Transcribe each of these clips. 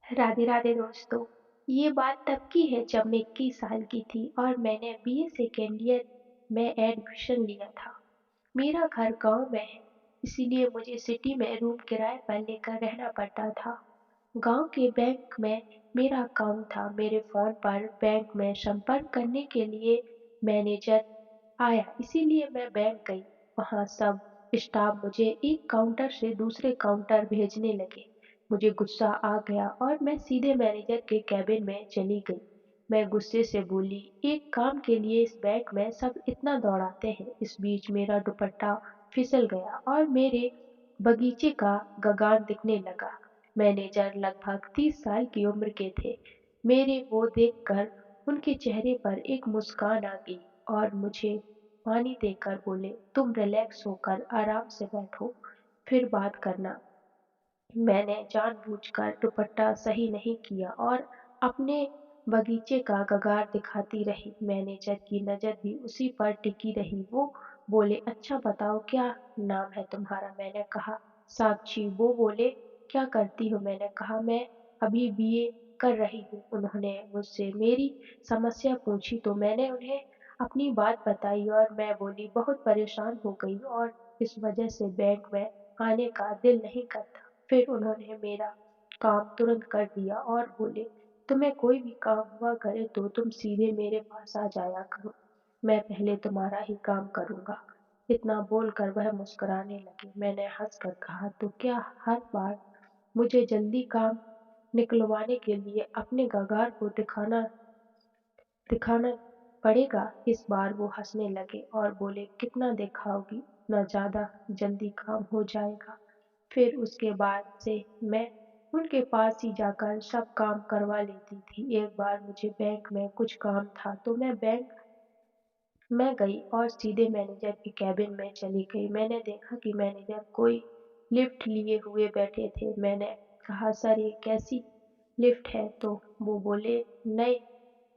राधे राधे दोस्तों। ये बात तब की है जब मैं 21 साल की थी और मैंने बीए सेकेंड ईयर में एडमिशन लिया था। मेरा घर गांव में है, इसीलिए मुझे सिटी में रूम किराए पर लेकर रहना पड़ता था। गांव के बैंक में मेरा अकाउंट था। मेरे फोन पर बैंक में संपर्क करने के लिए मैनेजर आया, इसीलिए मैं बैंक गई। वहां सब स्टाफ मुझे एक काउंटर से दूसरे काउंटर भेजने लगे। मुझे गुस्सा आ गया और मैं सीधे मैनेजर के कैबिन में चली गई। मैं गुस्से से बोली, एक काम के लिए इस बैंक में सब इतना दौड़ाते हैं। इस बीच मेरा दुपट्टा फिसल गया और मेरे बगीचे का गगान दिखने लगा। मैनेजर लगभग 30 साल की उम्र के थे। मेरे वो देखकर उनके चेहरे पर एक मुस्कान आ गई और मुझे पानी देकर बोले, तुम रिलैक्स होकर आराम से बैठो, फिर बात करना। मैंने जानबूझकर दुपट्टा सही नहीं किया और अपने बगीचे का गगार दिखाती रही। मैनेजर की नजर भी उसी पर टिकी रही। वो बोले, अच्छा बताओ क्या नाम है तुम्हारा? मैंने कहा, साक्षी। वो बोले, क्या करती हो? मैंने कहा, मैं अभी बीए कर रही हूँ। उन्होंने मुझसे मेरी समस्या पूछी तो मैंने उन्हें अपनी बात बताई और मैं बोली, बहुत परेशान हो गई और इस वजह से बैंक में आने का दिल नहीं करता। फिर उन्होंने मेरा काम तुरंत कर दिया और बोले, तुम्हें कोई भी काम हुआ करे तो तुम सीधे मेरे पास आ जाया करो, मैं पहले तुम्हारा ही काम करूंगा। इतना बोलकर वह मुस्कुराने लगे। मैंने हंसकर कहा, तो क्या हर बार मुझे जल्दी काम निकलवाने के लिए अपने गगार को दिखाना दिखाना पड़ेगा? इस बार वो हंसने लगे और बोले, कितना दिखाओगी, ना ज्यादा जल्दी काम हो जाएगा। फिर उसके बाद से मैं उनके पास ही जाकर सब काम करवा लेती थी। एक बार मुझे बैंक में कुछ काम था तो मैं बैंक में गई और सीधे मैनेजर के कैबिन में चली गई। मैंने देखा कि मैनेजर कोई लिफ्ट लिए हुए बैठे थे। मैंने कहा, सर ये कैसी लिफ्ट है? तो वो बोले, नए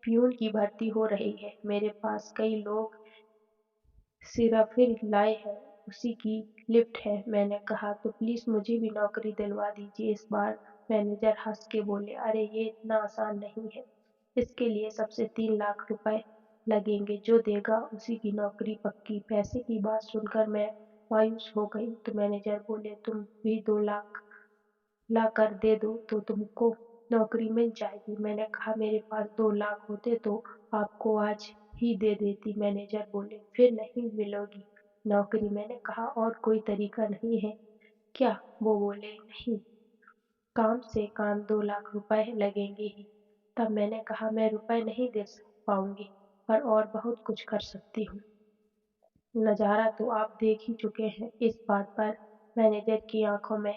प्यून की भर्ती हो रही है, मेरे पास कई लोग सिर्फ लाए हैं, उसी की लिफ्ट है। मैंने कहा, तो प्लीज मुझे भी नौकरी दिलवा दीजिए। इस बार मैनेजर हंस के बोले, अरे ये इतना आसान नहीं है, इसके लिए सबसे 3 लाख रुपए लगेंगे, जो देगा उसी की नौकरी पक्की। पैसे की बात सुनकर मैं मायूस हो गई तो मैनेजर बोले, तुम भी 2 लाख ला कर दे दो तो तुमको नौकरी मिल जाएगी। मैंने कहा, मेरे पास 2 लाख होते तो आपको आज ही दे देती। मैनेजर बोले, फिर नहीं मिलेगी नौकरी। मैंने कहा, और कोई तरीका नहीं है क्या? वो बोले, नहीं, काम से काम 2 लाख रुपए लगेंगे ही। तब मैंने कहा, मैं रुपए नहीं दे पाऊंगी पर और बहुत कुछ कर सकती हूँ। नजारा तो आप देख ही चुके हैं। इस बात पर मैनेजर की आंखों में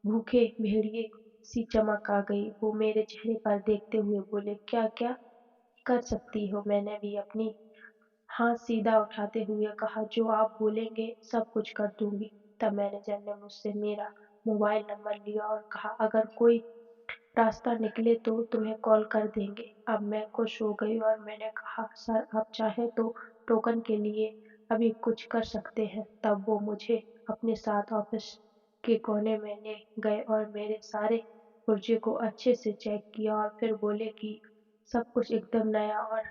भूखे भेड़िए सी चमक आ गई। वो मेरे चेहरे पर देखते हुए बोले, क्या क्या कर सकती हो? मैंने भी अपनी हाथ सीधा उठाते हुए कहा, जो आप बोलेंगे सब कुछ कर दूंगी। तब मैनेजर ने मुझसे मेरा मोबाइल नंबर लिया और कहा, अगर कोई रास्ता निकले तो तुम्हें कॉल कर देंगे। अब मैं खुश हो गई और मैंने कहा, सर आप चाहे तो टोकन के लिए अभी कुछ कर सकते हैं। तब वो मुझे अपने साथ ऑफिस के कोने में ले गए और मेरे सारे पुर्जे को अच्छे से चेक किया और फिर बोले कि सब कुछ एकदम नया और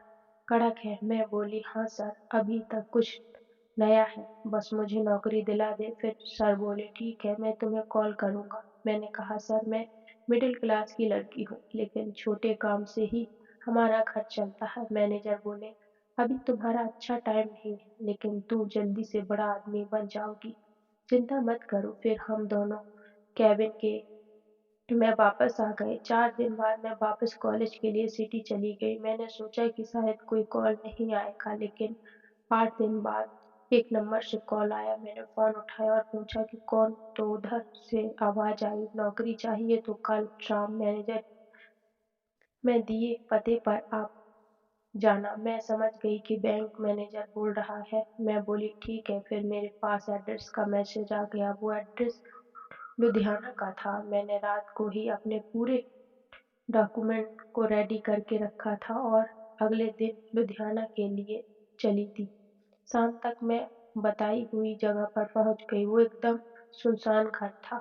कड़क है। मैं बोली, हाँ सर, अभी तक कुछ नया है, बस मुझे नौकरी दिला दे। फिर सर बोले, ठीक है, मैं तुम्हें कॉल करूंगा। मैंने कहा, सर मैं मिडिल क्लास की लड़की हूँ, लेकिन छोटे काम से ही हमारा घर चलता है। मैनेजर बोले, अभी तुम्हारा अच्छा टाइम नहीं है, लेकिन तू जल्दी से बड़ा आदमी बन जाओगी, चिंता मत करो। फिर हम दोनों कैबिन के मैं वापस आ गए। 4 दिन बाद मैं वापस कॉलेज के लिए सिटी चली गई। मैंने सोचा कि शायद कोई कॉल नहीं आएगा, लेकिन 8 दिन बाद एक नंबर से कॉल आया। मैंने फोन उठाया और पूछा कि कौन? तो उधर से आवाज आई, नौकरी चाहिए तो कल शाम मैनेजर में दिए पते पर आप जाना। मैं समझ गई कि बैंक मैनेजर बोल रहा है। मैं बोली, ठीक है। फिर मेरे पास एड्रेस का मैसेज आ गया। वो एड्रेस लुधियाना का था। मैंने रात को ही अपने पूरे डॉक्यूमेंट को रेडी करके रखा था और अगले दिन लुधियाना के लिए चली थी। शाम तक मैं बताई हुई जगह पर पहुंच गई। वो एकदम सुनसान घर था।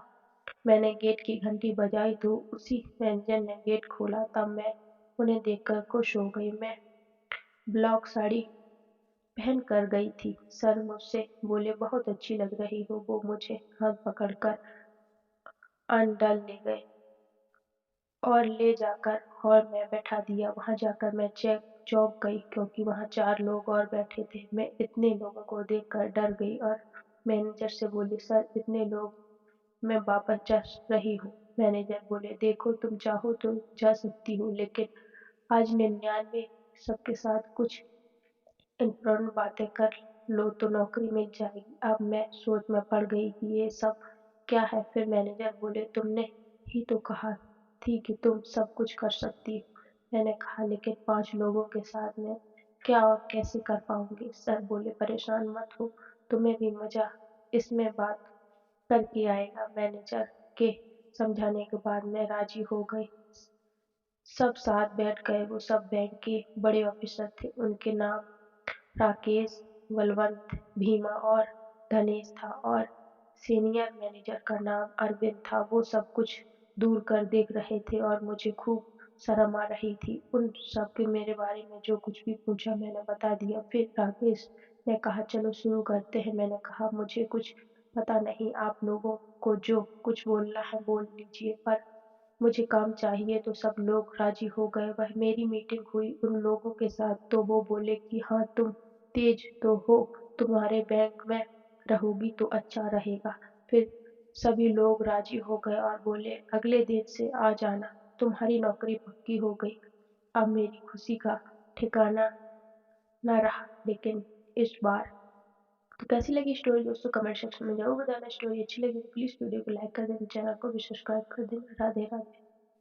मैंने गेट की घंटी बजाई तो उसी मैनेजर ने गेट खोला। तब मैं उन्हें देखकर खुश हो गई। मैं ब्लॉक साड़ी पहन कर गई थी। सर मुझसे बोले, बहुत अच्छी लग रही हो। वो मुझे हाथ पकड़कर अंदर ले गए और ले जाकर हॉल में बैठा दिया। वहां जाकर मैं चौंक गई क्योंकि वहां 4 लोग और बैठे थे। मैं इतने लोगों को देखकर डर गई और मैनेजर से बोली, सर इतने लोग, मैं वापस जा रही हूँ। मैनेजर बोले, देखो तुम चाहो तो जा सकती हो, लेकिन आज 99 सबके साथ कुछ इम्पोर्टेंट बातें कर लो तो नौकरी मिल जाएगी। अब मैं सोच में पड़ गई कि ये सब क्या है। फिर मैनेजर बोले, तुमने ही तो कहा थी कि तुम सब कुछ कर सकती हो। मैंने कहा, लेकिन 5 लोगों के साथ मैं क्या और कैसे कर पाऊंगी। सर बोले, परेशान मत हो, तुम्हें भी मजा इसमें बात करके आएगा। मैनेजर के समझाने के बाद मैं राजी हो गई। सब साथ बैठ गए। वो सब बैंक के बड़े ऑफिसर थे। उनके नाम राकेश, बलवंत, भीमा और धनेश था और सीनियर मैनेजर का नाम अरविंद था। वो सब कुछ दूर कर देख रहे थे और मुझे खूब शर्म आ रही थी। उन सब के मेरे बारे में जो कुछ भी पूछा मैंने बता दिया। फिर राकेश ने कहा, चलो शुरू करते हैं। मैंने कहा, मुझे कुछ पता नहीं, आप लोगों को जो कुछ बोलना है बोल लीजिए, पर मुझे काम चाहिए। तो सब लोग राजी हो गए। वह मेरी मीटिंग हुई उन लोगों के साथ तो वो बोले कि हाँ, तुम तेज तो हो, तुम्हारे बैंक में रहोगी तो अच्छा रहेगा। फिर सभी लोग राजी हो गए और बोले, अगले दिन से आ जाना, तुम्हारी नौकरी पक्की हो गई। अब मेरी खुशी का ठिकाना न रहा। लेकिन इस बार तो कैसी लगी स्टोरी दोस्तों, कमेंट सेक्शन में जरूर बताना। स्टोरी अच्छी लगी तो प्लीज वीडियो को लाइक कर देना, चैनल को भी सब्सक्राइब कर देना। राधे राधे।